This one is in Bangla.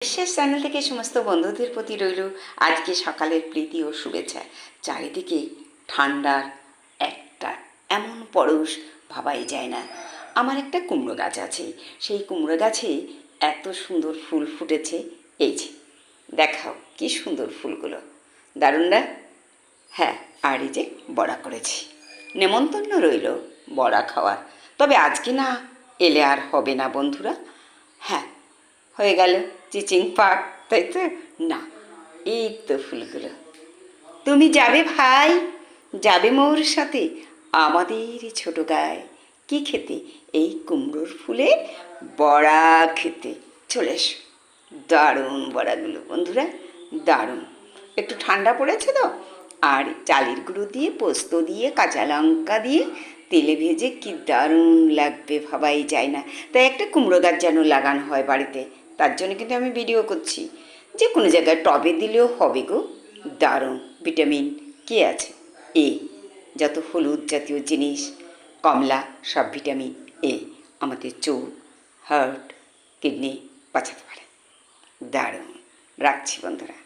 বিশ্বাস চ্যানেল থেকে সমস্ত বন্ধুদের প্রতি রইল আজকে সকালের প্রীতি ও শুভেচ্ছা। চারিদিকে ঠান্ডার একটা এমন পরশ ভাবাই যায় না। আমার একটা কুমড়ো গাছ আছে, সেই কুমড়ো গাছে এত সুন্দর ফুল ফুটেছে। এই যে দেখাও কি সুন্দর ফুলগুলো, দারুণ না? হ্যাঁ, আর এই যে বড়া করেছি, নেমন্তন্ন রইল বড়া খাওয়ার। তবে আজকে না এলে আর হবে না বন্ধুরা। হ্যাঁ, হয়ে গেল চিচিং পাক, তাই তো? না, এই তো ফুলগুলো। তুমি যাবে ভাই, যাবে মোর সাথে আমাদের ছোট গায়ে কি খেতে? এই কুমড়োর ফুলের বড়া খেতে। চলে এসো, দারুণ বড়াগুলো বন্ধুরা, দারুণ। একটু ঠান্ডা পড়েছে তো, আর চালের গুঁড়ো দিয়ে, পোস্ত দিয়ে, কাঁচা লঙ্কা দিয়ে তেলে ভেজে কি দারুণ লাগবে ভাবাই যায় না। তাই একটা কুমড়ো গাছ যেন লাগানো হয় বাড়িতে, তার জন্য কিন্তু আমি ভিডিও করছি। যে কোনো জায়গায় টবে দিলেও হবে গো, দারুণ। ভিটামিন কি আছে? এ, যত হলুদ জাতীয় জিনিস, কমলা, সব ভিটামিন এ আমাদের চোখ, হার্ট, কিডনি বাঁচাতে পারে। দারুণ। রাখছি বন্ধুরা।